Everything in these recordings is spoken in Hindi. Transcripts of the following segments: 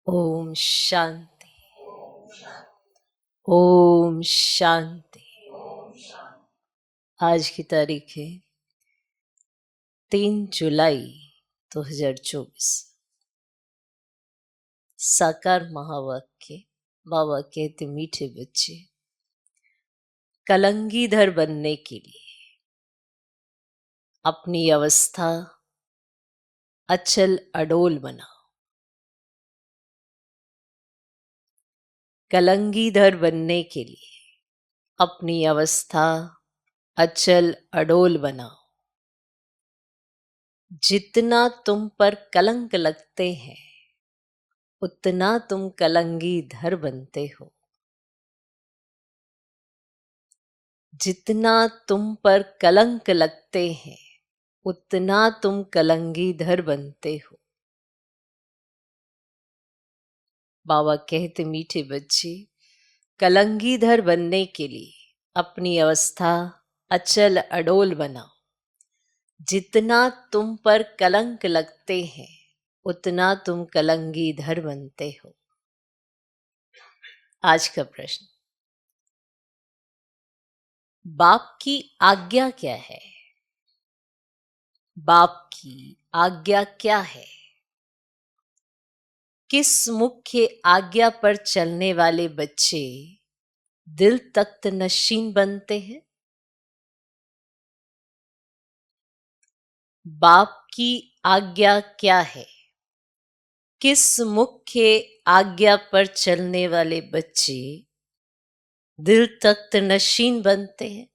ओम शांति। ओम शांति। आज की तारीख है 3 जुलाई 2024। साकार महावाक्य। बाबा कहते मीठे बच्चे, कलंगीधर बनने के लिए अपनी अवस्था अचल अडोल बनाओ। कलंगीधर बनने के लिए अपनी अवस्था अचल अडोल बनाओ। जितना तुम पर कलंक लगते हैं उतना तुम कलंगीधर बनते हो। जितना तुम पर कलंक लगते हैं उतना तुम कलंगीधर बनते हो। बाबा कहते मीठे बच्चे, कलंगीधर बनने के लिए अपनी अवस्था अचल अडोल बनाओ। जितना तुम पर कलंक लगते हैं उतना तुम कलंगीधर बनते हो। आज का प्रश्न, बाप की आज्ञा क्या है? बाप की आज्ञा क्या है? किस मुख्य आज्ञा पर चलने वाले बच्चे दिल तख्त नशीन बनते हैं? बाप की आज्ञा क्या है? किस मुख्य आज्ञा पर चलने वाले बच्चे दिल तख्त नशीन बनते हैं?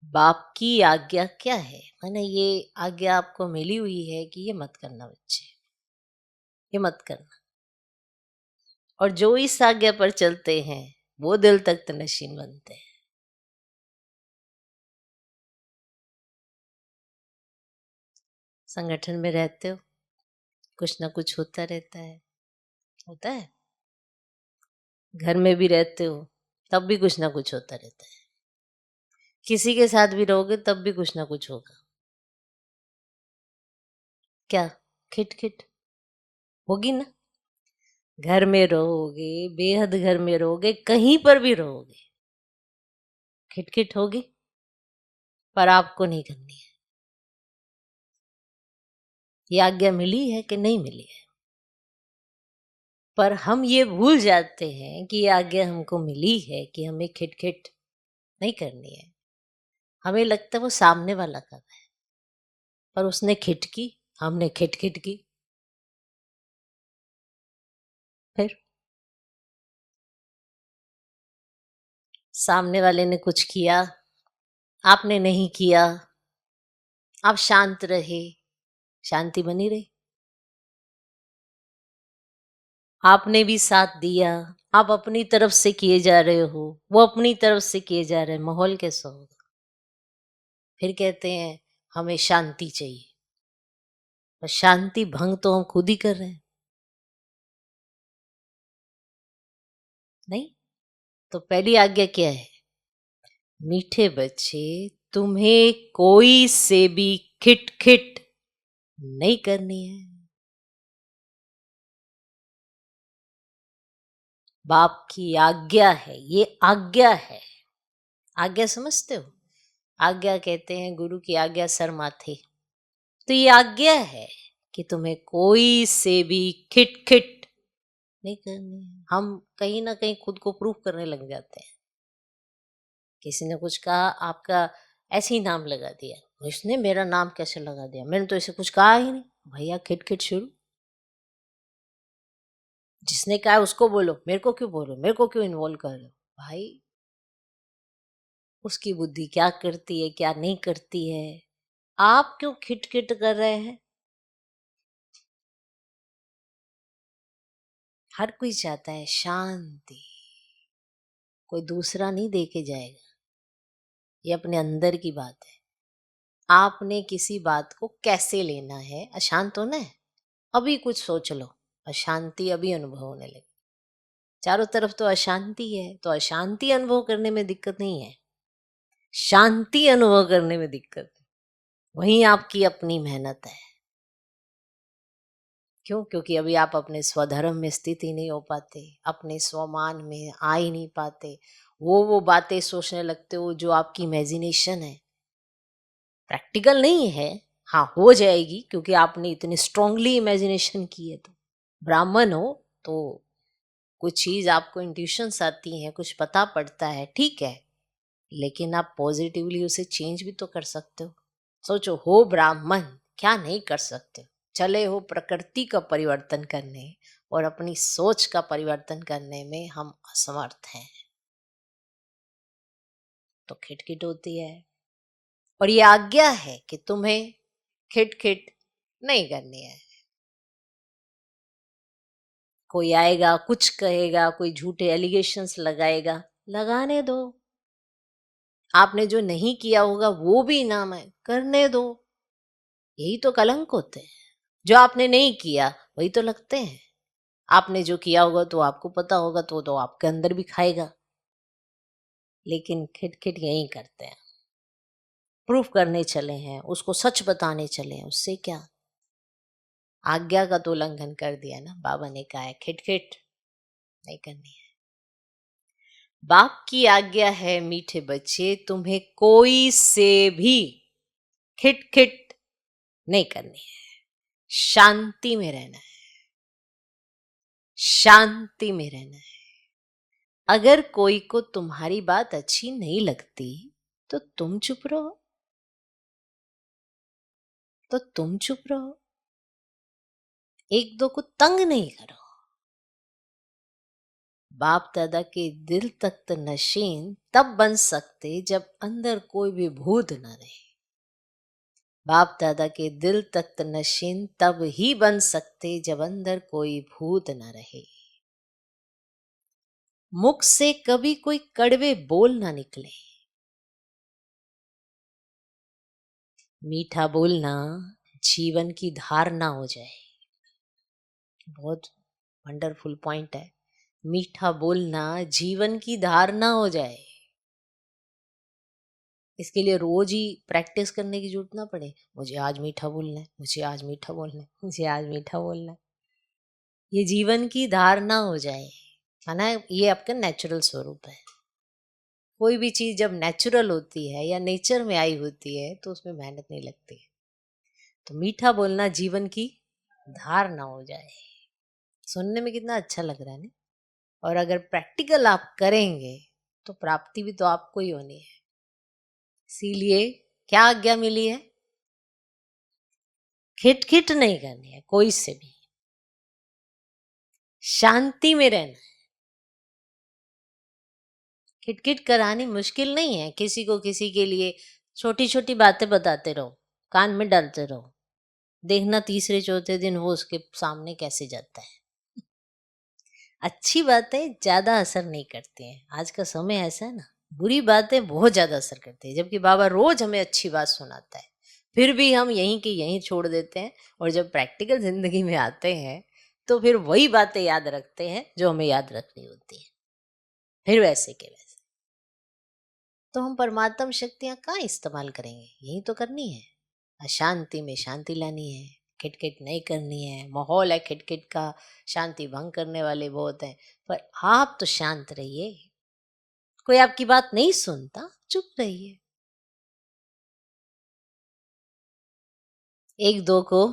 बाप की आज्ञा क्या है? माने ये आज्ञा आपको मिली हुई है कि ये मत करना बच्चे, ये मत करना। और जो इस आज्ञा पर चलते हैं वो दिल तख्त नशीन बनते हैं। संगठन में रहते हो, कुछ ना कुछ होता रहता है, होता है। घर में भी रहते हो तब भी कुछ ना कुछ होता रहता है। किसी के साथ भी रहोगे तब भी कुछ ना कुछ होगा। क्या खिट खिट होगी ना? घर में रहोगे, बेहद घर में रहोगे, कहीं पर भी रहोगे, खिटखिट होगी, पर आपको नहीं करनी है। ये आज्ञा मिली है कि नहीं मिली है? पर हम ये भूल जाते हैं कि ये आज्ञा हमको मिली है कि हमें खिटखिट नहीं करनी है। हमें लगता है वो सामने वाला कर रहा है, पर उसने खिट की, हमने खिटखिट की। फिर सामने वाले ने कुछ किया, आपने नहीं किया, आप शांत रहे, शांति बनी रही। आपने भी साथ दिया, आप अपनी तरफ से किए जा रहे हो, वो अपनी तरफ से किए जा रहे हैं, माहौल कैसा होगा? फिर कहते हैं हमें शांति चाहिए, पर शांति भंग तो हम खुद ही कर रहे हैं। नहीं तो पहली आज्ञा क्या है? मीठे बच्चे, तुम्हें कोई से भी खिटखिट नहीं करनी है। बाप की आज्ञा है, ये आज्ञा है। आज्ञा समझते हो? आज्ञा कहते हैं गुरु की आज्ञा सर माथे। तो ये आज्ञा है कि तुम्हें कोई से भी खिटखिट नहीं करनी है। हम कहीं ना कहीं खुद को प्रूफ करने लग जाते हैं। किसी ने कुछ कहा, आपका ऐसे ही नाम लगा दिया, उसने मेरा नाम कैसे लगा दिया, मैंने तो ऐसे कुछ कहा ही नहीं। भैया खिटखिट शुरू। जिसने कहा उसको बोलो, मेरे को क्यों बोलो, मेरे को क्यों इन्वॉल्व कर रहे हो? भाई उसकी बुद्धि क्या करती है क्या नहीं करती है, आप क्यों खिटखिट कर रहे हैं? हर कोई चाहता है शांति, कोई दूसरा नहीं दे के जाएगा। ये अपने अंदर की बात है। आपने किसी बात को कैसे लेना है? अशांत होना है, अभी कुछ सोच लो, अशांति अभी अनुभव होने लगे। चारों तरफ तो अशांति है, तो अशांति अनुभव करने में दिक्कत नहीं है, शांति अनुभव करने में दिक्कत है। वहीं आपकी अपनी मेहनत है क्यों? क्योंकि अभी आप अपने स्वधर्म में स्थित ही नहीं हो पाते, अपने स्वमान में आ ही नहीं पाते। वो बातें सोचने लगते हो जो आपकी इमेजिनेशन है, प्रैक्टिकल नहीं है। हाँ, हो जाएगी क्योंकि आपने इतनी स्ट्रांगली इमेजिनेशन की है। तो ब्राह्मण हो तो कुछ चीज आपको इंट्यूशंस आती हैं, कुछ पता पड़ता है, ठीक है, लेकिन आप पॉजिटिवली उसे चेंज भी तो कर सकते हो। सोचो, हो ब्राह्मण, क्या नहीं कर सकते हो? चले हो प्रकृति का परिवर्तन करने, और अपनी सोच का परिवर्तन करने में हम असमर्थ हैं, तो खिटखिट होती है। और ये आज्ञा है कि तुम्हें खिटखिट नहीं करनी है। कोई आएगा, कुछ कहेगा, कोई झूठे एलिगेशंस लगाएगा, लगाने दो। आपने जो नहीं किया होगा वो भी इनाम है, करने दो। यही तो कलंक होते हैं। जो आपने नहीं किया वही तो लगते हैं। आपने जो किया होगा तो आपको पता होगा, तो आपके अंदर भी खाएगा। लेकिन खिटखिट यही करते हैं, प्रूफ करने चले हैं, उसको सच बताने चले हैं, उससे क्या? आज्ञा का तो उल्लंघन कर दिया ना। बाबा ने कहा है खिटखिट नहीं करनी है। बाप की आज्ञा है मीठे बच्चे, तुम्हें कोई से भी खिटखिट नहीं करनी है। शांति में रहना है, शांति में रहना है। अगर कोई को तुम्हारी बात अच्छी नहीं लगती तो तुम चुप रहो, तो तुम चुप रहो। एक दो को तंग नहीं करो। बाप दादा के दिल तख्त नशीन तब बन सकते जब अंदर कोई भी भूत न रहे। बाप दादा के दिल तख्त नशीन तब ही बन सकते जब अंदर कोई भूत न रहे। मुख से कभी कोई कड़वे बोल ना निकले। मीठा बोलना जीवन की धारणा हो जाए। बहुत वंडरफुल पॉइंट है। मीठा बोलना जीवन की धारणा हो जाए। इसके लिए रोज ही प्रैक्टिस करने की जरूरत ना पड़े। मुझे आज मीठा बोलना है, मुझे आज मीठा बोलना है, मुझे आज मीठा बोलना है। ये जीवन की धारणा हो जाए, है ना। ये आपका नेचुरल स्वरूप है। कोई भी चीज जब नेचुरल होती है या नेचर में आई होती है तो उसमें मेहनत नहीं लगती है। तो मीठा बोलना जीवन की धारणा हो जाए। सुनने में कितना अच्छा लग रहा है ना। और अगर प्रैक्टिकल आप करेंगे तो प्राप्ति भी तो आपको ही होनी है। इसीलिए क्या आज्ञा मिली है? खिटखिट नहीं करनी है कोई से भी, शांति में रहना है। खिटखिट करानी मुश्किल नहीं है। किसी को किसी के लिए छोटी छोटी बातें बताते रहो, कान में डालते रहो, देखना तीसरे चौथे दिन वो उसके सामने कैसे जाता है। अच्छी बातें ज्यादा असर नहीं करती हैं। आज का समय ऐसा है ना, बुरी बातें बहुत ज्यादा असर करती है। जबकि बाबा रोज हमें अच्छी बात सुनाता है, फिर भी हम यहीं की यहीं छोड़ देते हैं। और जब प्रैक्टिकल जिंदगी में आते हैं तो फिर वही बातें याद रखते हैं जो हमें याद रखनी होती है, फिर वैसे के वैसे। तो हम परमात्म शक्तियां कहाँ इस्तेमाल करेंगे? यही तो करनी है। अशांति में शांति लानी है, खिटखिट नहीं करनी है। माहौल है खिटखिट का, शांति भंग करने वाले बहुत हैं, पर आप तो शांत रहिए। कोई आपकी बात नहीं सुनता, चुप रहिए। एक दो को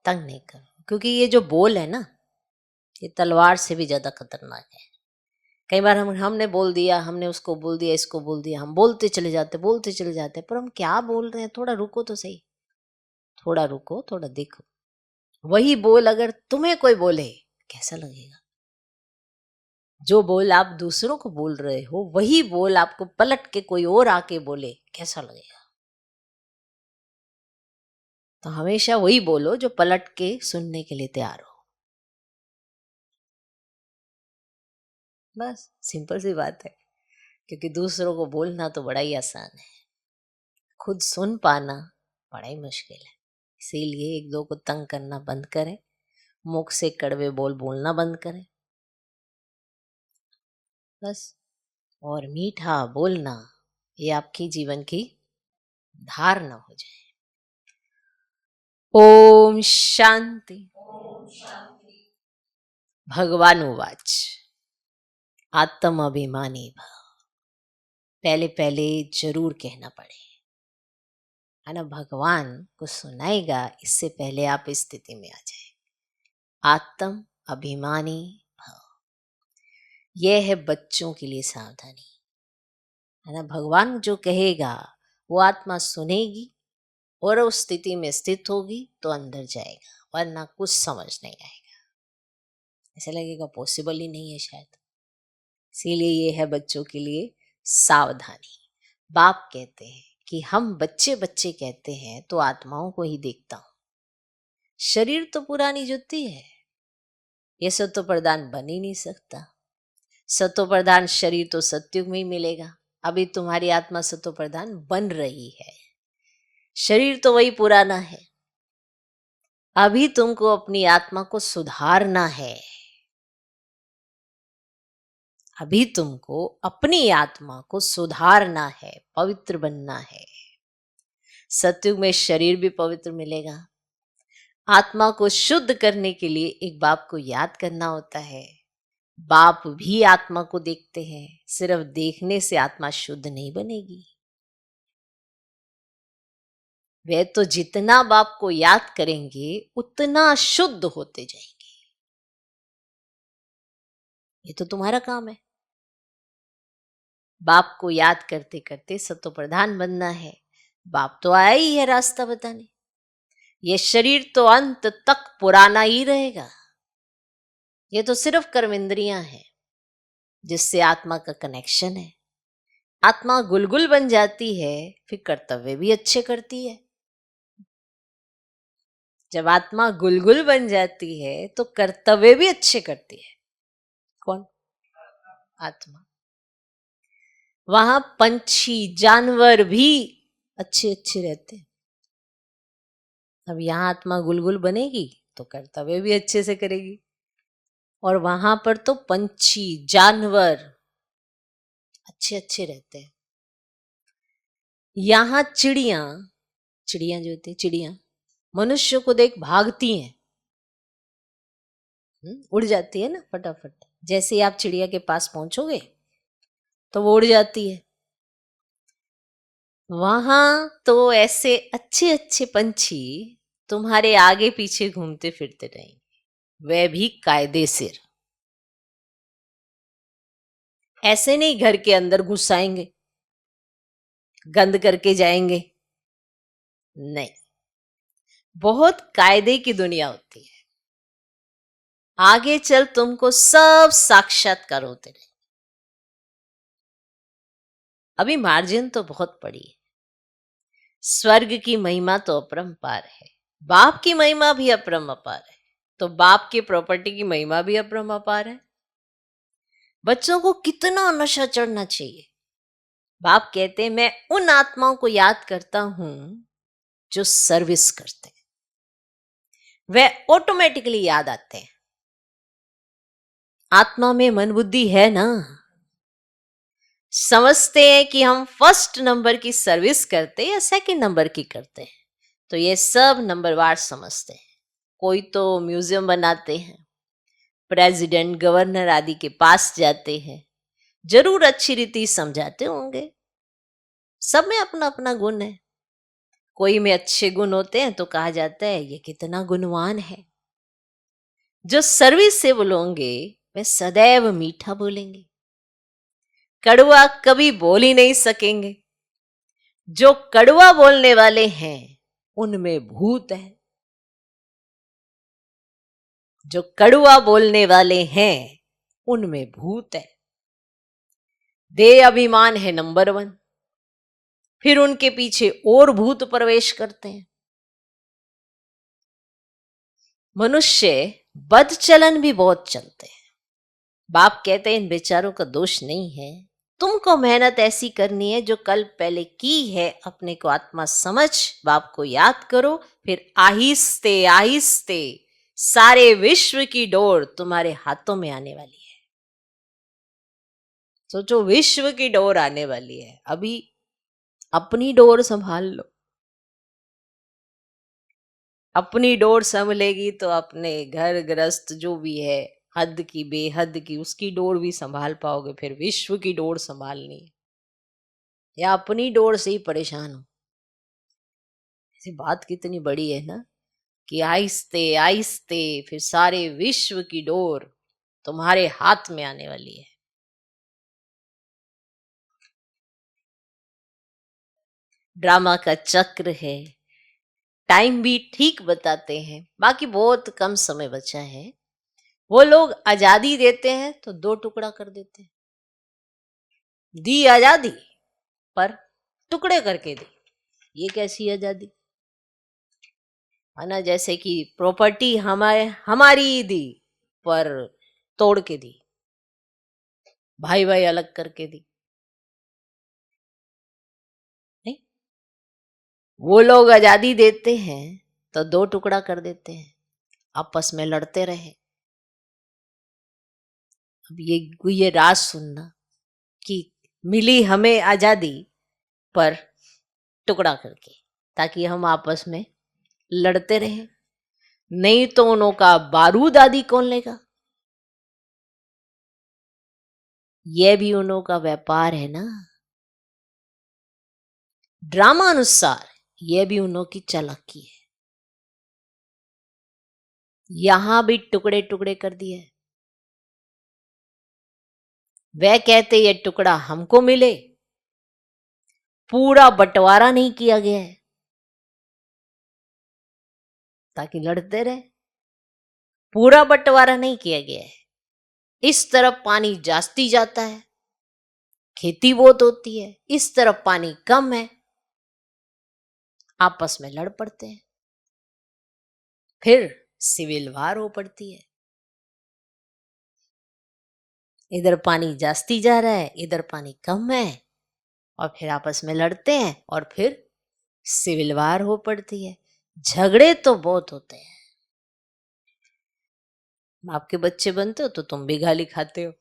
तंग नहीं करो, क्योंकि ये जो बोल है ना, ये तलवार से भी ज्यादा खतरनाक है। कई बार हमने बोल दिया, हमने उसको बोल दिया, इसको बोल दिया, हम बोलते चले जाते, पर हम क्या बोल रहे हैं? थोड़ा रुको तो सही, थोड़ा रुको, थोड़ा देखो। वही बोल अगर तुम्हें कोई बोले, कैसा लगेगा? जो बोल आप दूसरों को बोल रहे हो, वही बोल आपको पलट के कोई और आके बोले, कैसा लगेगा? तो हमेशा वही बोलो जो पलट के सुनने के लिए तैयार हो। बस सिंपल सी बात है। क्योंकि दूसरों को बोलना तो बड़ा ही आसान है, खुद सुन पाना बड़ा ही मुश्किल है। इसीलिए एक दो को तंग करना बंद करें, मुख से कड़वे बोल बोलना बंद करें, बस। और मीठा बोलना ये आपकी जीवन की धारणा हो जाए। ओम शांति। भगवान उवाच आत्म अभिमानी भव। पहले पहले जरूर कहना पड़े, है ना। भगवान को सुनाएगा इससे पहले आप इस स्थिति में आ जाए। आत्म अभिमानी भव, यह है बच्चों के लिए सावधानी, है ना। भगवान जो कहेगा वो आत्मा सुनेगी और उस स्थिति में स्थित होगी तो अंदर जाएगा, वरना कुछ समझ नहीं आएगा। ऐसा लगेगा पॉसिबल ही नहीं है शायद। इसीलिए ये है बच्चों के लिए सावधानी। बाप कहते हैं कि हम बच्चे बच्चे कहते हैं तो आत्माओं को ही देखता हूं। शरीर तो पुरानी जुत्ती है, ये सत्व प्रधान बन ही नहीं सकता। सत्व प्रधान शरीर तो सत्युग में ही मिलेगा। अभी तुम्हारी आत्मा सत्व प्रधान बन रही है, शरीर तो वही पुराना है। अभी तुमको अपनी आत्मा को सुधारना है, अभी तुमको अपनी आत्मा को सुधारना है, पवित्र बनना है। सत्युग में शरीर भी पवित्र मिलेगा। आत्मा को शुद्ध करने के लिए एक बाप को याद करना होता है। बाप भी आत्मा को देखते हैं, सिर्फ देखने से आत्मा शुद्ध नहीं बनेगी। वे तो जितना बाप को याद करेंगे उतना शुद्ध होते जाएंगे। ये तो तुम्हारा काम है। बाप को याद करते करते सत्व प्रधान बनना है। बाप तो आया ही है रास्ता बताने। ये शरीर तो अंत तक पुराना ही रहेगा। ये तो सिर्फ कर्म इंद्रियां हैं जिससे आत्मा का कनेक्शन है। आत्मा गुलगुल बन जाती है फिर कर्तव्य भी अच्छे करती है। जब आत्मा गुलगुल बन जाती है तो कर्तव्य भी अच्छे करती है। कौन? आत्मा। वहां पंछी जानवर भी अच्छे अच्छे रहते हैं। अब यहां आत्मा गुलगुल बनेगी तो कर्तव्य भी अच्छे से करेगी, और वहां पर तो पंछी जानवर अच्छे अच्छे रहते हैं। यहां चिड़ियां जो होती है, चिड़ियां मनुष्य को देख भागती हैं, उड़ जाती है ना फटाफट। जैसे ही आप चिड़िया के पास पहुंचोगे तो वो उड़ जाती है। वहां तो ऐसे अच्छे अच्छे पंछी तुम्हारे आगे पीछे घूमते फिरते रहेंगे, वह भी कायदे से। ऐसे नहीं घर के अंदर घुस आएंगे, गंद करके जाएंगे, नहीं। बहुत कायदे की दुनिया होती है। आगे चल तुमको सब साक्षात्कार होते रहे। अभी मार्जिन तो बहुत पड़ी है। स्वर्ग की महिमा तो अपरंपार है, बाप की महिमा भी अपरंपार है, तो बाप की प्रॉपर्टी की महिमा भी अपरंपार है। बच्चों को कितना नशा चढ़ना चाहिए। बाप कहते हैं मैं उन आत्माओं को याद करता हूं जो सर्विस करते हैं, वे ऑटोमेटिकली याद आते हैं। आत्मा में मन बुद्धि है ना, समझते हैं कि हम फर्स्ट नंबर की सर्विस करते या सेकंड नंबर की करते हैं, तो ये सब नंबरवार समझते हैं। कोई तो म्यूजियम बनाते हैं, प्रेसिडेंट गवर्नर आदि के पास जाते हैं, जरूर अच्छी रीति समझाते होंगे। सब में अपना अपना गुण है। कोई में अच्छे गुण होते हैं तो कहा जाता है ये कितना गुणवान है। जो सर्विस से बोलोगे वे सदैव मीठा बोलेंगे, कड़वा कभी बोल ही नहीं सकेंगे। जो कड़वा बोलने वाले हैं उनमें भूत है। जो कड़वा बोलने वाले हैं उनमें भूत है। देह अभिमान है नंबर 1, फिर उनके पीछे और भूत प्रवेश करते हैं। मनुष्य बद चलन भी बहुत चलते हैं। बाप कहते हैं इन बेचारों का दोष नहीं है, तुमको मेहनत ऐसी करनी है जो कल पहले की है। अपने को आत्मा समझ, बाप को याद करो, फिर आहिस्ते आहिस्ते सारे विश्व की डोर तुम्हारे हाथों में आने वाली है। सोचो विश्व की डोर आने वाली है, अभी अपनी डोर संभाल लो। अपनी डोर संभलेगी तो अपने घर गृहस्थ जो भी है, हद की बेहद की, उसकी डोर भी संभाल पाओगे। फिर विश्व की डोर संभालनी है या अपनी डोर से ही परेशान हो। ऐसी बात कितनी बड़ी है ना, कि आहिस्ते आहिस्ते फिर सारे विश्व की डोर तुम्हारे हाथ में आने वाली है। ड्रामा का चक्र है। टाइम भी ठीक बताते हैं, बाकी बहुत कम समय बचा है। वो लोग आजादी देते हैं तो दो टुकड़ा कर देते हैं। दी आजादी पर टुकड़े करके दी, ये कैसी आजादी? है ना, जैसे कि प्रॉपर्टी हमारी दी पर तोड़ के दी, भाई भाई अलग करके दी। नहीं, वो लोग आजादी देते हैं तो दो टुकड़ा कर देते हैं, आपस में लड़ते रहे। अब ये राज सुनना कि मिली हमें आजादी पर टुकड़ा करके, ताकि हम आपस में लड़ते रहे। नहीं तो उन्हों का बारूद आदि कौन लेगा? यह भी उन्हों का व्यापार है ना। ड्रामा अनुसार यह भी उन्हों की चालाकी है। यहां भी टुकड़े टुकड़े कर दिए। वह कहते ये टुकड़ा हमको मिले, पूरा बंटवारा नहीं किया गया है ताकि लड़ते रहे। पूरा बंटवारा नहीं किया गया है। इस तरफ पानी जास्ती जाता है, खेती बहुत होती है, इस तरफ पानी कम है, आपस में लड़ पड़ते हैं, फिर सिविल वार हो पड़ती है। इधर पानी जास्ती जा रहा है, इधर पानी कम है, और फिर आपस में लड़ते हैं और फिर सिविल वार हो पड़ती है। झगड़े तो बहुत होते हैं। आपके बच्चे बनते हो तो तुम भी गाली खाते हो।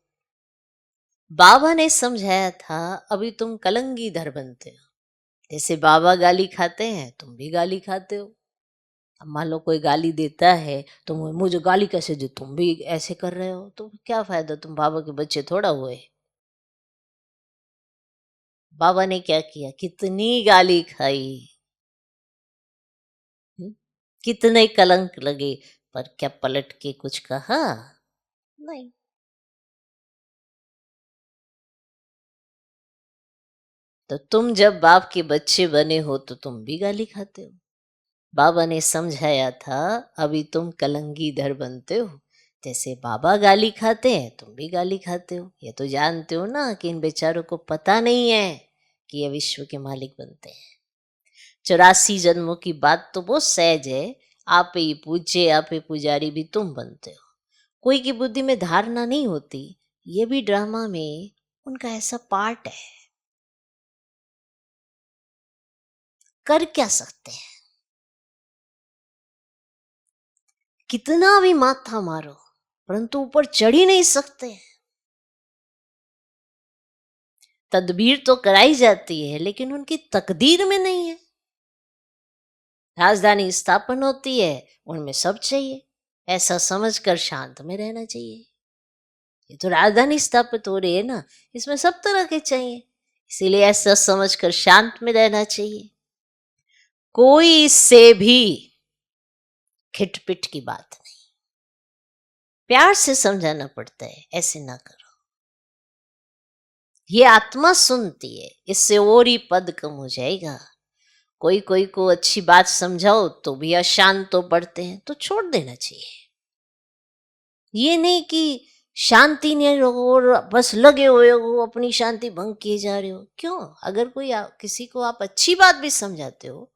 बाबा ने समझाया था अभी तुम कलंगीधर बनते हो। जैसे बाबा गाली खाते हैं तुम भी गाली खाते हो। अब मान लो कोई गाली देता है तो मुझे गाली कैसे दे, तुम भी ऐसे कर रहे हो, तो क्या फायदा, तुम बाबा के बच्चे थोड़ा हुए। बाबा ने क्या किया, कितनी गाली खाई, कितने कलंक लगे, पर क्या पलट के कुछ कहा? नहीं। तो तुम जब बाप के बच्चे बने हो तो तुम भी गाली खाते हो। बाबा ने समझाया था अभी तुम कलंगीधर बनते हो। जैसे बाबा गाली खाते हैं तुम भी गाली खाते हो। ये तो जानते हो ना कि इन बेचारों को पता नहीं है कि ये विश्व के मालिक बनते हैं। 84 जन्मों की बात तो बहुत सहज है। आप ही पूज्य, आप ही पुजारी भी तुम बनते हो। कोई की बुद्धि में धारणा नहीं होती, ये भी ड्रामा में उनका ऐसा पार्ट है। कर क्या सकते हैं? कितना भी माथा मारो परंतु ऊपर चढ़ ही नहीं सकते। तदबीर तो कराई जाती है लेकिन उनकी तकदीर में नहीं है। राजधानी स्थापन होती है, उनमें सब चाहिए, ऐसा समझकर शांत में रहना चाहिए। ये तो राजधानी स्थापित हो रही है ना, इसमें सब तरह के चाहिए, इसीलिए ऐसा समझकर शांत में रहना चाहिए। कोई इससे भी खिटपिट की बात नहीं, प्यार से समझाना पड़ता है, ऐसे ना करो। ये आत्मा सुनती है, इससे और ही पद कम हो जाएगा। कोई कोई को अच्छी बात समझाओ तो भी अशांत तो पड़ते हैं, तो छोड़ देना चाहिए। ये नहीं कि शांति नहीं रहो और बस लगे हुए हो, अपनी शांति भंग किए जा रहे हो। क्यों? अगर किसी को आप अच्छी बात भी समझाते हो,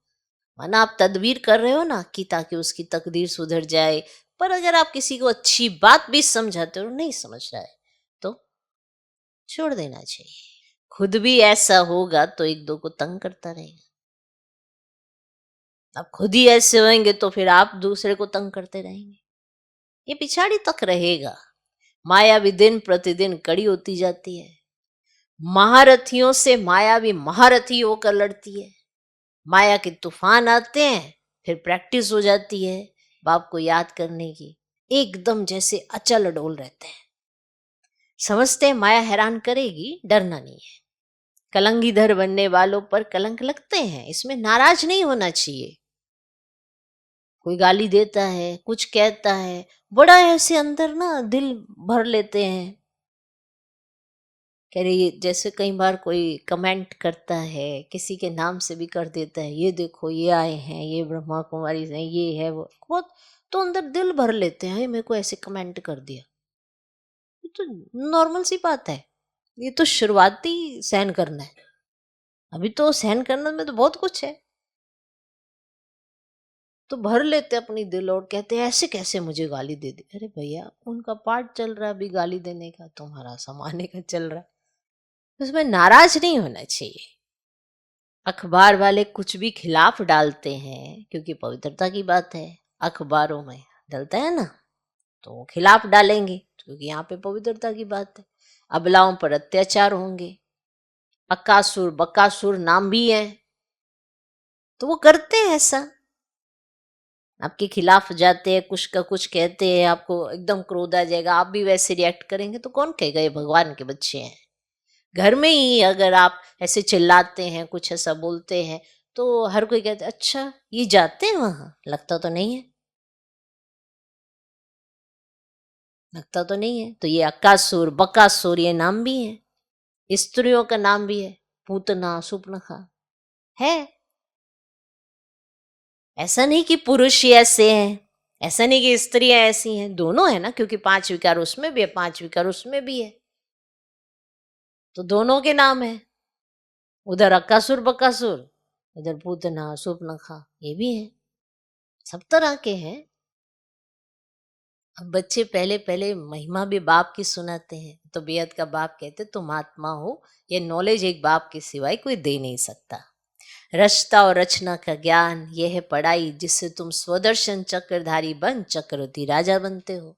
माना आप तदबीर कर रहे हो ना कि ताकि उसकी तकदीर सुधर जाए, पर अगर आप किसी को अच्छी बात भी समझाते हो नहीं समझ रहा है तो छोड़ देना चाहिए। खुद भी ऐसा होगा तो एक दो को तंग करता रहेगा। आप खुद ही ऐसे होंगे तो फिर आप दूसरे को तंग करते रहेंगे, ये पिछाड़ी तक रहेगा। माया भी दिन प्रतिदिन कड़ी होती जाती है। महारथियों से माया भी महारथी होकर लड़ती है। माया के तूफान आते हैं, फिर प्रैक्टिस हो जाती है बाप को याद करने की, एकदम जैसे अचल अडोल रहते हैं। समझते हैं माया हैरान करेगी, डरना नहीं है। कलंगीधर बनने वालों पर कलंक लगते हैं, इसमें नाराज नहीं होना चाहिए। कोई गाली देता है, कुछ कहता है, बड़ा ऐसे अंदर ना दिल भर लेते हैं। कह रही जैसे कई बार कोई कमेंट करता है, किसी के नाम से भी कर देता है, ये देखो ये आए हैं, ये ब्रह्मा कुमारी हैं, ये है वो, बहुत तो अंदर दिल भर लेते हैं, मेरे को ऐसे कमेंट कर दिया। ये तो नॉर्मल सी बात है, ये तो शुरुआती सहन करना है, अभी तो सहन करने में तो बहुत कुछ है। तो भर लेते अपनी दिल और कहते हैं ऐसे कैसे मुझे गाली दे दी। अरे भैया उनका पार्ट चल रहा है अभी गाली देने का, तुम्हारा समाने का चल रहा है, उसमें नाराज नहीं होना चाहिए। अखबार वाले कुछ भी खिलाफ डालते हैं क्योंकि पवित्रता की बात है, अखबारों में डलता है ना, तो वो खिलाफ डालेंगे क्योंकि यहाँ पे पवित्रता की बात है। अबलाओं पर अत्याचार होंगे, अक्कासुर बक्कासुर नाम भी है, तो वो करते हैं ऐसा, आपके खिलाफ जाते हैं, कुछ का कुछ कहते हैं, आपको एकदम क्रोध आ जाएगा, आप भी वैसे रिएक्ट करेंगे तो कौन कहेगा ये भगवान के बच्चे हैं। घर में ही अगर आप ऐसे चिल्लाते हैं, कुछ ऐसा बोलते हैं, तो हर कोई कहता है अच्छा ये जाते हैं वहां, लगता तो नहीं है, लगता तो नहीं है। तो ये अक्कासुर बकासुर ये नाम भी है, स्त्रियों का नाम भी है, पूतना सुपनखा है। ऐसा नहीं कि पुरुष ही ऐसे हैं, ऐसा नहीं कि स्त्रियां ऐसी हैं, दोनों है ना, क्योंकि 5 विकार उसमें भी है, 5 विकार उसमें भी है, तो दोनों के नाम है। उधर अक्कासुर बकासुर, इधर पूतना सुपनखा, ये भी है, सब तरह के हैं। अब बच्चे पहले पहले महिमा भी बाप की सुनाते हैं, तो बेहद का बाप कहते तुम आत्मा हो, ये नॉलेज एक बाप के सिवाय कोई दे नहीं सकता। रचता और रचना का ज्ञान यह है पढ़ाई, जिससे तुम स्वदर्शन चक्रधारी बन चक्रवर्ती राजा बनते हो।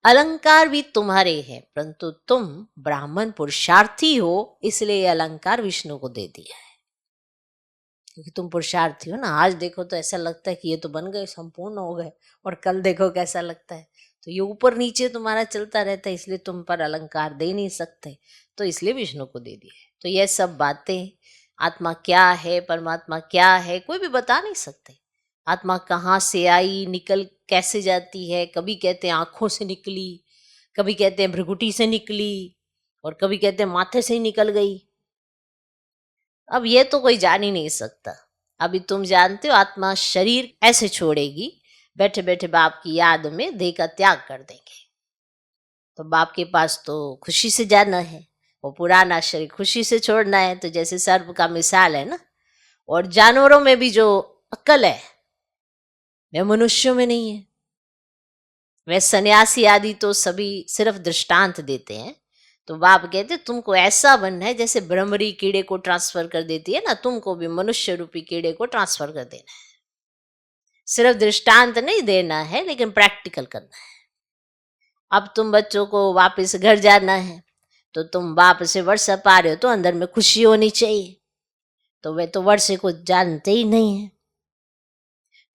अलंकार भी तुम्हारे हैं, परंतु तुम ब्राह्मण पुरुषार्थी हो, इसलिए ये अलंकार विष्णु को दे दिया है, क्योंकि तुम पुरुषार्थी हो ना। आज देखो तो ऐसा लगता है कि ये तो बन गए, संपूर्ण हो गए, और कल देखो कैसा लगता है। तो ये ऊपर नीचे तुम्हारा चलता रहता है, इसलिए तुम पर अलंकार दे नहीं सकते, तो इसलिए विष्णु को दे दिया है। तो यह सब बातें, आत्मा क्या है, परमात्मा क्या है, कोई भी बता नहीं सकते। आत्मा कहाँ से आई, निकल कैसे जाती है, कभी कहते हैं आंखों से निकली, कभी कहते हैं भ्रकुटी से निकली, और कभी कहते हैं माथे से ही निकल गई। अब ये तो कोई जान ही नहीं सकता। अभी तुम जानते हो आत्मा शरीर ऐसे छोड़ेगी, बैठे बैठे बाप की याद में देह का त्याग कर देंगे। तो बाप के पास तो खुशी से जाना है, वो पुराना शरीर खुशी से छोड़ना है। तो जैसे सर्प का मिसाल है ना, और जानवरों में भी जो अक्ल है वह मनुष्यों में नहीं है। वह सन्यासी आदि तो सभी सिर्फ दृष्टांत देते हैं। तो बाप कहते तुमको ऐसा बनना है जैसे भ्रमरी कीड़े को ट्रांसफर कर देती है ना, तुमको भी मनुष्य रूपी कीड़े को ट्रांसफर कर देना है। सिर्फ दृष्टांत नहीं देना है, लेकिन प्रैक्टिकल करना है। अब तुम बच्चों को वापस घर जाना है, तो तुम बाप से वर्षा पा रहे हो, तो अंदर में खुशी होनी चाहिए। तो वे तो वर्षे को जानते ही नहीं है।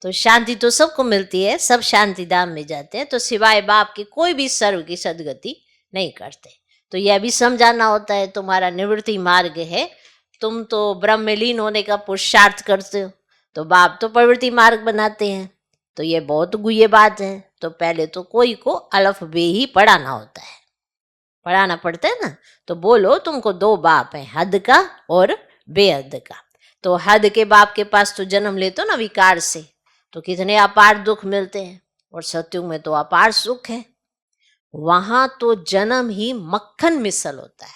तो शांति तो सबको मिलती है, सब शांति धाम में जाते हैं, तो सिवाय बाप के कोई भी सर्व की सदगति नहीं करते। तो यह भी समझाना होता है तुम्हारा निवृत्ति मार्ग है, तुम तो ब्रह्म में लीन होने का पुरुषार्थ करते हो, तो बाप तो प्रवृत्ति मार्ग बनाते हैं। तो ये बहुत गुह्य बात है। तो पहले तो कोई को अलफ बे ही पढ़ाना होता है, पढ़ाना पड़ता है ना। तो बोलो तुमको 2 बाप हैं, हद का और बेहद का। तो हद के बाप के पास तो जन्म लेते हो ना विकार से, तो कितने अपार दुख मिलते हैं, और सत्युग में तो अपार सुख है। वहां तो जन्म ही मक्खन मिसल होता है,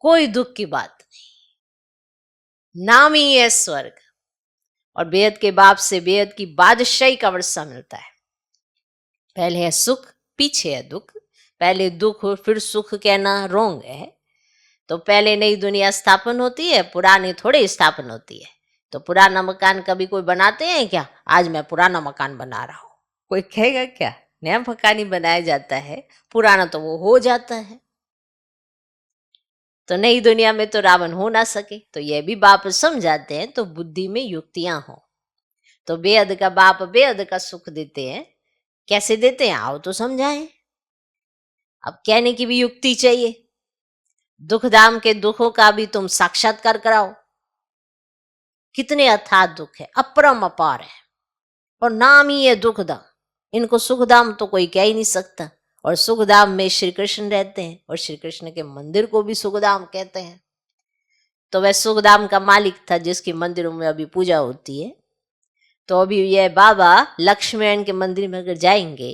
कोई दुख की बात नहीं, नाम ही है स्वर्ग। और बेहद के बाप से बेहद की बादशाही का वर्षा मिलता है। पहले है सुख, पीछे है दुख। पहले दुख और फिर सुख कहना रोंग है। तो पहले नई दुनिया स्थापन होती है, पुरानी थोड़ी स्थापन होती है। तो पुराना मकान कभी कोई बनाते हैं क्या? आज मैं पुराना मकान बना रहा हूं, कोई कहेगा क्या? नया मकान ही बनाया जाता है, पुराना तो वो हो जाता है। तो नई दुनिया में तो रावण हो ना सके, तो यह भी बाप समझाते हैं। तो बुद्धि में युक्तियां हो, तो बेहद का बाप बेहद का सुख देते हैं। कैसे देते हैं आओ तो समझाएं। अब कहने की भी युक्ति चाहिए। दुख धाम के दुखों का भी तुम साक्षात्कार कराओ। कितने अथाह दुख है, अपरम अपार है, और नाम ही है दुख धाम। इनको सुख धाम तो कोई कह ही नहीं सकता। और सुख धाम में श्री कृष्ण रहते हैं, और श्री कृष्ण के मंदिर को भी सुख धाम कहते हैं। तो वह सुख धाम का मालिक था जिसकी मंदिरों में अभी पूजा होती है। तो अभी यह बाबा लक्ष्मीनारायण के मंदिर में अगर जाएंगे,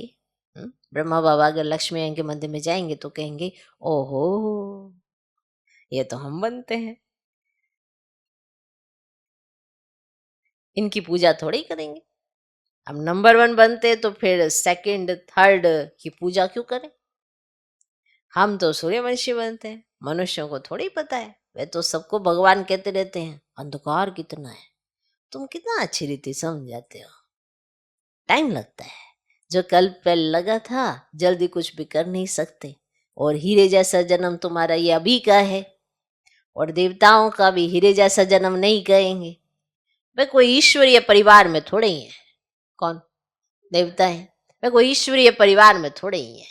ब्रह्मा बाबा अगर लक्ष्मीनारायण के मंदिर में जाएंगे तो कहेंगे ओहो ये तो हम बनते हैं, इनकी पूजा थोड़ी ही करेंगे। अब नंबर 1 बनते तो फिर सेकंड थर्ड की पूजा क्यों करें। हम तो सूर्यवंशी बनते हैं, मनुष्यों को थोड़ी पता है। वे तो सबको भगवान कहते रहते हैं अंधकार कितना है, तुम कितना अच्छी रीति समझ जाते हो। टाइम लगता है, जो कल पे लगा था जल्दी कुछ भी कर नहीं सकते। और हीरे जैसा जन्म तुम्हारा ये अभी का है, और देवताओं का भी हीरे जैसा जन्म नहीं कहेंगे। वे कोई ईश्वरीय परिवार में थोड़े ही है। कौन देवता है, वे कोई ईश्वरीय परिवार में थोड़े ही है।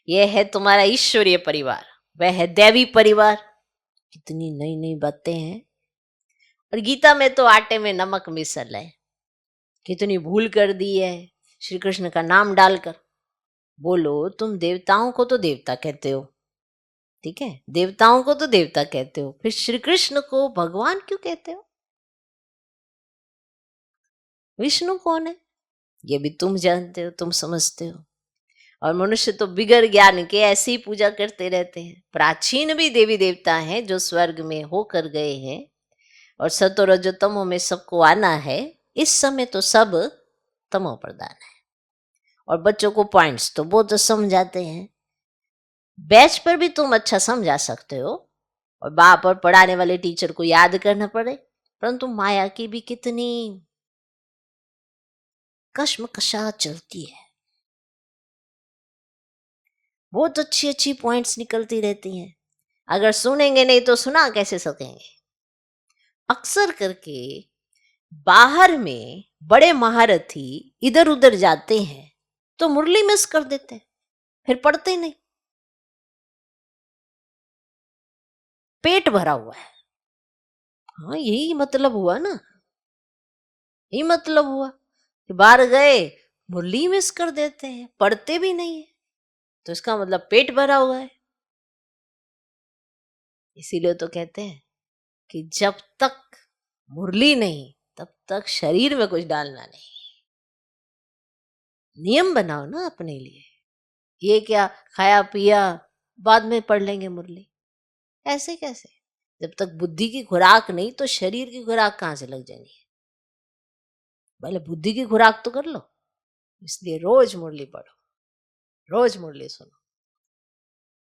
यह है तुम्हारा ईश्वरीय परिवार, वह है दैवी परिवार। कितनी नई नई बातें हैं। और गीता में तो आटे में नमक मिसल है। कितनी भूल कर दी है श्री कृष्ण का नाम डालकर। बोलो तुम देवताओं को तो देवता कहते हो, ठीक है, देवताओं को तो देवता कहते हो, फिर श्री कृष्ण को भगवान क्यों कहते हो। विष्णु कौन है ये भी तुम जानते हो, तुम समझते हो। और मनुष्य तो बिगर ज्ञान के ऐसी ही पूजा करते रहते हैं। प्राचीन भी देवी देवता हैं जो स्वर्ग में होकर गए हैं, और सतो रजो तमो में सबको आना है। इस समय तो सब तमो प्रधान है। और बच्चों को पॉइंट्स तो बहुत समझाते हैं। बैच पर भी तुम अच्छा समझा सकते हो, और बाप और पढ़ाने वाले टीचर को याद करना पड़े, परंतु माया की भी कितनी कश्मकशा चलती है। बहुत अच्छी अच्छी पॉइंट्स निकलती रहती हैं। अगर सुनेंगे नहीं तो सुना कैसे सकेंगे। अक्सर करके बाहर में बड़े महारथी इधर उधर जाते हैं तो मुरली मिस कर देते हैं, फिर पढ़ते नहीं। पेट भरा हुआ है, हाँ यही मतलब हुआ ना, यही मतलब हुआ कि बाहर गए मुरली मिस कर देते हैं, पढ़ते भी नहीं है, तो इसका मतलब पेट भरा हुआ है। इसीलिए तो कहते हैं कि जब तक मुरली नहीं तब तक शरीर में कुछ डालना नहीं। नियम बनाओ ना अपने लिए। ये क्या खाया पिया बाद में पढ़ लेंगे मुरली, ऐसे कैसे। जब तक बुद्धि की खुराक नहीं तो शरीर की खुराक कहाँ से लग जाएगी। पहले बुद्धि की खुराक तो कर लो। इसलिए रोज मुरली पढ़ो, रोज मुरली सुनो।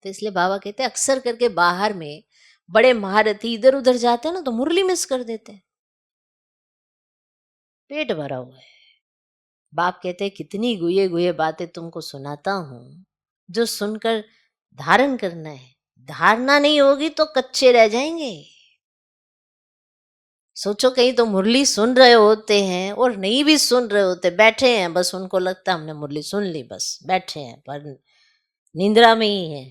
तो इसलिए बाबा कहते हैं अक्सर करके बाहर में बड़े महारथी इधर उधर जाते हैं ना तो मुरली मिस कर देते हैं, पेट भरा हुआ है। बाप कहते हैं कितनी गुए गुए बातें तुमको सुनाता हूं जो सुनकर धारण करना है। धारणा नहीं होगी तो कच्चे रह जाएंगे। सोचो कहीं तो मुरली सुन रहे होते हैं और नहीं भी सुन रहे होते, बैठे हैं बस, उनको लगता हमने मुरली सुन ली बस बैठे हैं, पर निंद्रा में ही है,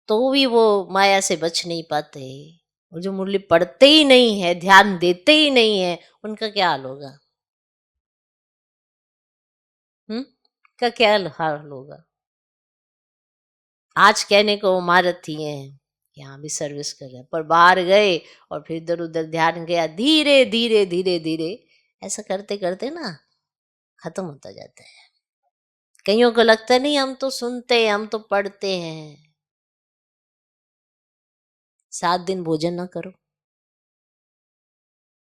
तो भी वो माया से बच नहीं पाते। और जो मुरली पढ़ते ही नहीं है, ध्यान देते ही नहीं है, उनका क्या हाल होगा। का क्या हाल होगा। आज कहने को वो महारथी हैं, यहाँ भी सर्विस कर रहे हैं, पर बाहर गए और फिर इधर उधर ध्यान गया, धीरे धीरे धीरे धीरे ऐसा करते करते ना खत्म होता जाता है। कईयों को लगता है नहीं हम तो सुनते हैं, हम तो पढ़ते हैं। 7 दिन भोजन ना करो,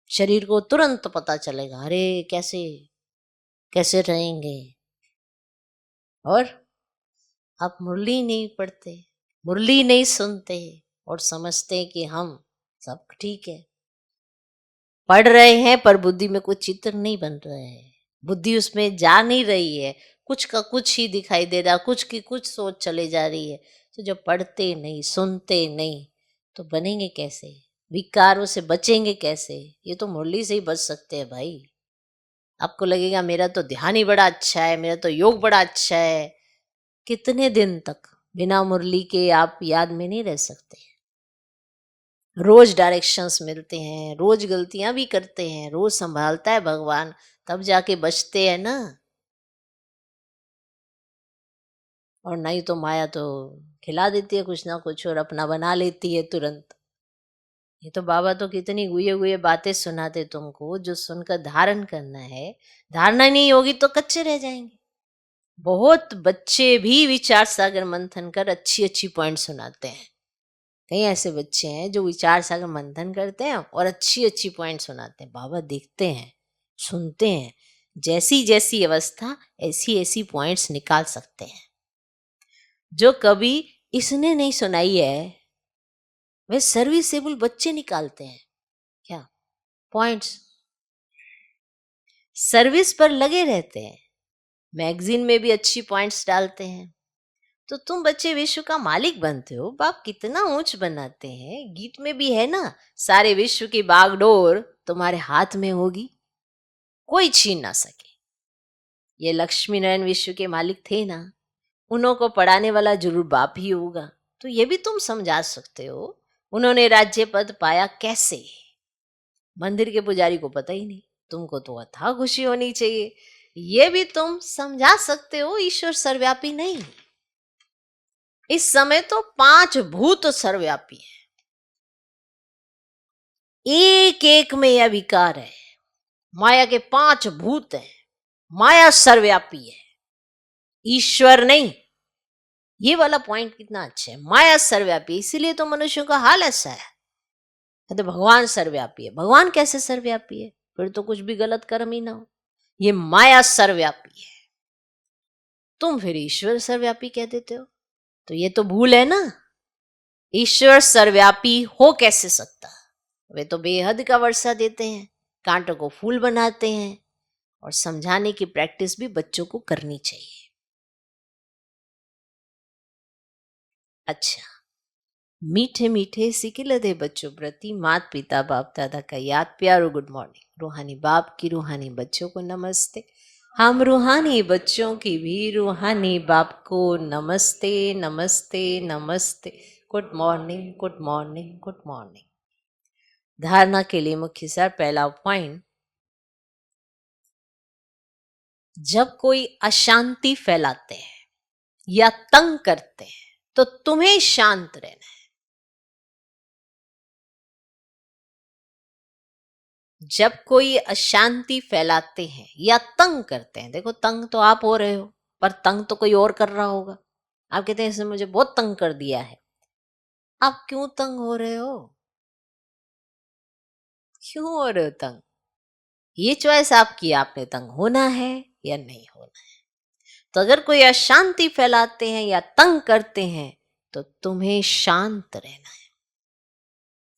शरीर को तुरंत पता चलेगा अरे कैसे कैसे रहेंगे। और आप मुरली नहीं पढ़ते, मुरली नहीं सुनते और समझते हैं कि हम सब ठीक है। पढ़ रहे हैं पर बुद्धि में कुछ चित्र नहीं बन रहा है, बुद्धि उसमें जा नहीं रही है, कुछ का कुछ ही दिखाई दे रहा, कुछ की कुछ सोच चले जा रही है। तो जब पढ़ते नहीं सुनते नहीं तो बनेंगे कैसे, विकारों से बचेंगे कैसे। ये तो मुरली से ही बच सकते हैं भाई। आपको लगेगा मेरा तो ध्यान ही बड़ा अच्छा है, मेरा तो योग बड़ा अच्छा है। कितने दिन तक बिना मुरली के आप याद में नहीं रह सकते। रोज डायरेक्शंस मिलते हैं, रोज गलतियां भी करते हैं, रोज संभालता है भगवान, तब जाके बचते हैं ना। और नहीं तो माया तो खिला देती है कुछ ना कुछ और अपना बना लेती है तुरंत। ये तो बाबा तो कितनी गुए गुए बातें सुनाते तुमको, जो सुनकर धारण करना है। धारणा नहीं होगी तो कच्चे रह जाएंगे। बहुत बच्चे भी विचार सागर मंथन कर अच्छी अच्छी पॉइंट सुनाते हैं। कई ऐसे बच्चे हैं जो विचार सागर मंथन करते हैं और अच्छी अच्छी पॉइंट सुनाते हैं। बाबा देखते हैं, सुनते हैं, जैसी जैसी अवस्था ऐसी ऐसी पॉइंट्स निकाल सकते हैं जो कभी इसने नहीं सुनाई है। वे सर्विसेबल बच्चे निकालते हैं क्या पॉइंट्स, सर्विस पर लगे रहते हैं, मैगजीन में भी अच्छी पॉइंट्स डालते हैं। तो तुम बच्चे विश्व का मालिक बनते हो। बाप कितना ऊंच बनाते हैं। गीत में भी है ना, सारे विश्व की बागडोर तुम्हारे हाथ में होगी, कोई छीन ना सके। ये लक्ष्मी नारायण विश्व के मालिक थे ना, उन्हों को पढ़ाने वाला जरूर बाप ही होगा। तो ये भी तुम समझा सकते हो उन्होंने राज्य पद पाया कैसे। मंदिर के पुजारी को पता ही नहीं, तुमको तो अथाह खुशी होनी चाहिए। ये भी तुम समझा सकते हो ईश्वर सर्वव्यापी नहीं। इस समय तो 5 भूत सर्वव्यापी है, एक एक में यह विकार है। माया के 5 भूत हैं, माया सर्वव्यापी है, ईश्वर नहीं। ये वाला पॉइंट कितना अच्छा है, माया सर्वव्यापी, इसीलिए तो मनुष्यों का हाल ऐसा है। तो भगवान सर्वव्यापी है, भगवान कैसे सर्वव्यापी है, फिर तो कुछ भी गलत कर्म ही ना हो। ये माया सर्वव्यापी है, तुम फिर ईश्वर सर्वव्यापी कह देते हो, तो ये तो भूल है ना। ईश्वर सर्वव्यापी हो कैसे सकता, वे तो बेहद का वर्षा देते हैं, कांटों को फूल बनाते हैं। और समझाने की प्रैक्टिस भी बच्चों को करनी चाहिए। अच्छा, मीठे मीठे सिकिलदे बच्चों प्रति मात पिता बाप दादा का याद प्यारो गुड मॉर्निंग। रूहानी बाप की रूहानी बच्चों को नमस्ते। हम रूहानी बच्चों की भी रूहानी बाप को नमस्ते नमस्ते नमस्ते। Good morning good morning good morning. धारणा के लिए मुख्य सार, पहला पॉइंट, जब कोई अशांति फैलाते हैं या तंग करते हैं तो तुम्हें शांत रहना है। जब कोई अशांति फैलाते हैं या तंग करते हैं, देखो तंग तो आप हो रहे हो पर तंग तो कोई और कर रहा होगा। आप कहते हैं इसने मुझे बहुत तंग कर दिया है। आप क्यों तंग हो रहे हो, क्यों हो रहे हो तंग, ये चॉइस आपकी, आपने तंग होना है या नहीं होना है। तो अगर कोई अशांति फैलाते हैं या तंग करते हैं तो तुम्हें शांत रहना है।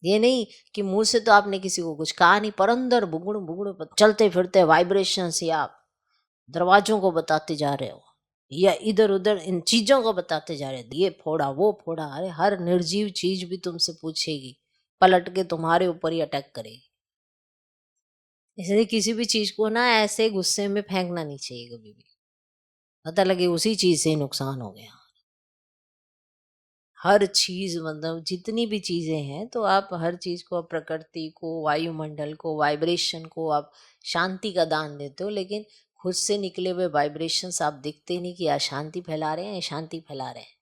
ये नहीं कि मुंह से तो आपने किसी को कुछ कहा नहीं, पर अंदर बुगड़ बुगड़ चलते फिरते वाइब्रेशंस या आप दरवाजों को बताते जा रहे हो या इधर उधर इन चीजों को बताते जा रहे हो, ये फोड़ा वो फोड़ा। अरे हर निर्जीव चीज भी तुमसे पूछेगी, पलट के तुम्हारे ऊपर ही अटैक करेगी। इसलिए किसी भी चीज को ना ऐसे गुस्से में फेंकना नहीं चाहिए कभी भी, पता लगे उसी चीज से नुकसान हो गया। हर चीज मतलब जितनी भी चीजें हैं, तो आप हर चीज को, प्रकृति को, वायुमंडल को, वाइब्रेशन को आप शांति का दान देते हो, लेकिन खुद से निकले हुए वाइब्रेशंस आप देखते नहीं कि अशांति फैला रहे हैं, शांति फैला रहे हैं।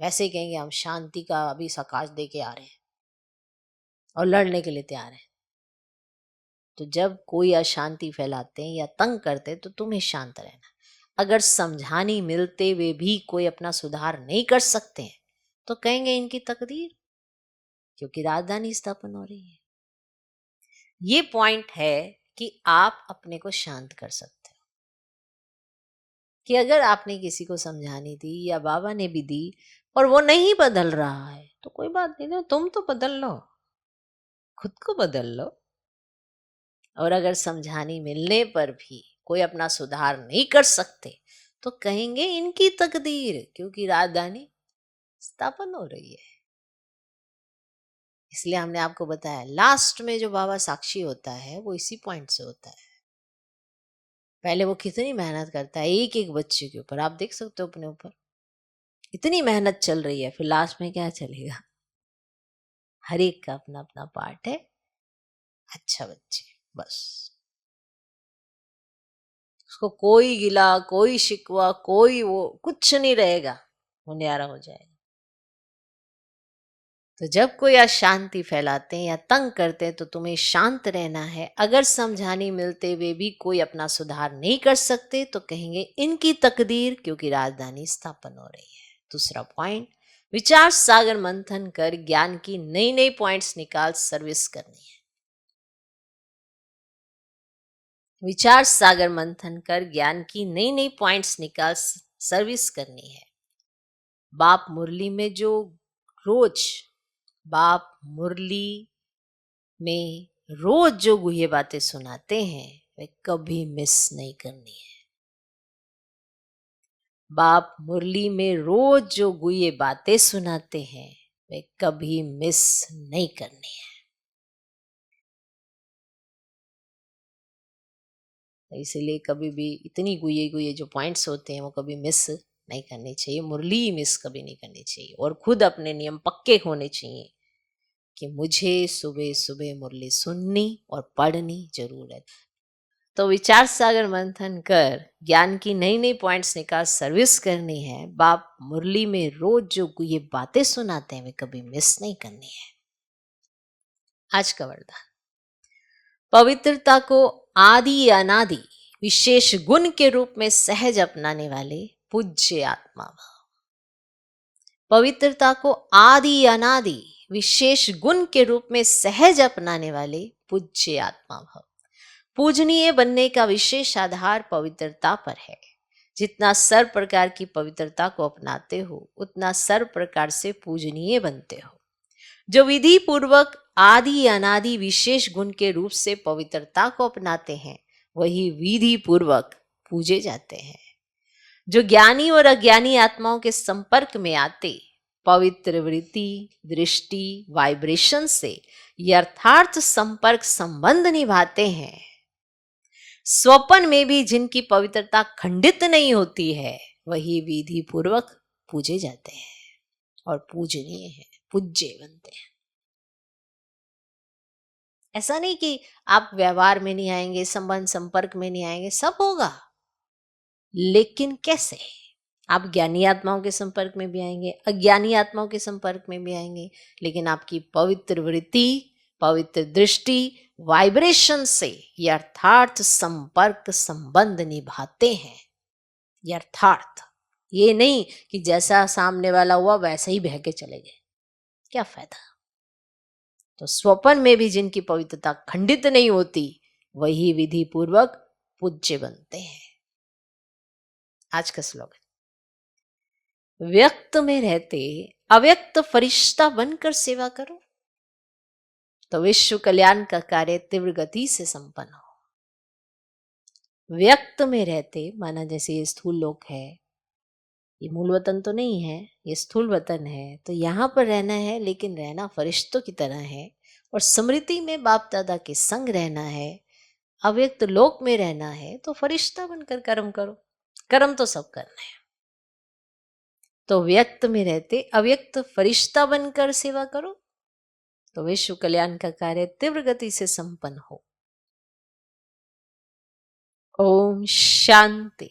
वैसे ही कहेंगे हम शांति का अभी सकाश दे के आ रहे हैं और लड़ने के लिए तैयार हैं। तो जब कोई अशांति फैलाते हैं या तंग करते हैं तो तुम्हें शांत रहना। अगर समझाने मिलते हुए भी कोई अपना सुधार नहीं कर सकते हैं तो कहेंगे इनकी तकदीर, क्योंकि राजधानी स्थापन हो रही है। ये पॉइंट है कि आप अपने को शांत कर सकते हो। कि अगर आपने किसी को समझानी दी या बाबा ने भी दी और वो नहीं बदल रहा है तो कोई बात नहीं ना, तुम तो बदल लो, खुद को बदल लो। और अगर समझाने मिलने पर भी कोई अपना सुधार नहीं कर सकते तो कहेंगे इनकी तकदीर, क्योंकि राजधानी स्थापन हो रही है। इसलिए हमने आपको बताया लास्ट में जो बाबा साक्षी होता है वो इसी पॉइंट से होता है। पहले वो कितनी मेहनत करता है एक एक बच्चे के ऊपर, आप देख सकते हो अपने ऊपर, इतनी मेहनत चल रही है, फिर लास्ट में क्या चलेगा? हर एक का अपना अपना पार्ट है, अच्छा बच्चे, बस। उसको कोई गिला, कोई शिकवा, कोई वो कुछ नहीं रहेगा, वो न्यारा हो जाएगा। तो जब कोई अशांति फैलाते हैं या तंग करते हैं तो तुम्हें शांत रहना है। अगर समझाने मिलते हुए भी कोई अपना सुधार नहीं कर सकते तो कहेंगे इनकी तकदीर, क्योंकि राजधानी स्थापन हो रही है। दूसरा पॉइंट, विचार सागर मंथन कर ज्ञान की नई नई पॉइंट्स निकाल सर्विस करनी है। विचार सागर मंथन कर ज्ञान की नई नई पॉइंट्स निकाल सर्विस करनी है। बाप मुरली में जो रोज बाप मुरली में रोज जो गुह्य बातें सुनाते हैं वे कभी मिस नहीं करनी है। बाप मुरली में रोज जो गुह्य बातें सुनाते हैं वे कभी मिस नहीं करनी है। इसीलिए कभी भी इतनी गुह्य गुह्य जो पॉइंट्स होते हैं वो कभी मिस नहीं करनी चाहिए। मुरली मिस कभी नहीं करनी चाहिए और खुद अपने नियम पक्के होने चाहिए कि मुझे सुबह सुबह मुरली सुननी और पढ़नी जरूर है। तो विचार सागर मंथन कर ज्ञान की नई नई पॉइंट्स निकाल सर्विस करनी है। बाप मुरली में रोज जो ये बातें सुनाते हैं वे कभी मिस नहीं करनी है। आज का वरदान, पवित्रता को आदि अनादि विशेष गुण के रूप में सहज अपनाने वाले पूज्य आत्मा भाव। पवित्रता को आदि अनादि विशेष गुण के रूप में सहज अपनाने वाले पूज्य आत्मा भाव। पूजनीय बनने का विशेष आधार पवित्रता पर है। जितना सर्व प्रकार की पवित्रता को अपनाते हो उतना सर्व प्रकार से पूजनीय बनते हो। जो विधि पूर्वक आदि अनादि विशेष गुण के रूप से पवित्रता को अपनाते हैं वही विधि पूर्वक पूजे जाते हैं। जो ज्ञानी और अज्ञानी आत्माओं के संपर्क में आते पवित्र वृत्ति, दृष्टि, वाइब्रेशन से यथार्थ संपर्क संबंध निभाते हैं, स्वप्न में भी जिनकी पवित्रता खंडित नहीं होती है वही विधि पूर्वक पूजे जाते हैं और पूजनीय है, पूज्य बनते हैं। ऐसा नहीं कि आप व्यवहार में नहीं आएंगे, संबंध संपर्क में नहीं आएंगे, सब होगा, लेकिन कैसे? आप ज्ञानी आत्माओं के संपर्क में भी आएंगे, अज्ञानी आत्माओं के संपर्क में भी आएंगे, लेकिन आपकी पवित्र वृत्ति, पवित्र दृष्टि, वाइब्रेशन से यथार्थ संपर्क संबंध निभाते हैं। यथार्थ, ये नहीं कि जैसा सामने वाला हुआ वैसे ही बह के चले गए, क्या फायदा। तो स्वप्न में भी जिनकी पवित्रता खंडित नहीं होती वही विधि पूर्वक पूज्य बनते हैं। आज का स्लोगन, व्यक्त में रहते अव्यक्त फरिश्ता बनकर सेवा करो तो विश्व कल्याण का कार्य तीव्र गति से संपन्न हो। व्यक्त में रहते माना जैसे ये स्थूल लोक है, ये मूल वतन तो नहीं है, ये स्थूल वतन है, तो यहाँ पर रहना है, लेकिन रहना फरिश्तों की तरह है और स्मृति में बाप दादा के संग रहना है। अव्यक्त लोक में रहना है तो फरिश्ता बनकर कर्म करो, कर्म तो सब करना है। तो व्यक्त में रहते अव्यक्त फरिश्ता बनकर सेवा करो तो विश्व कल्याण का कार्य तीव्र गति से संपन्न हो। ओम शांति।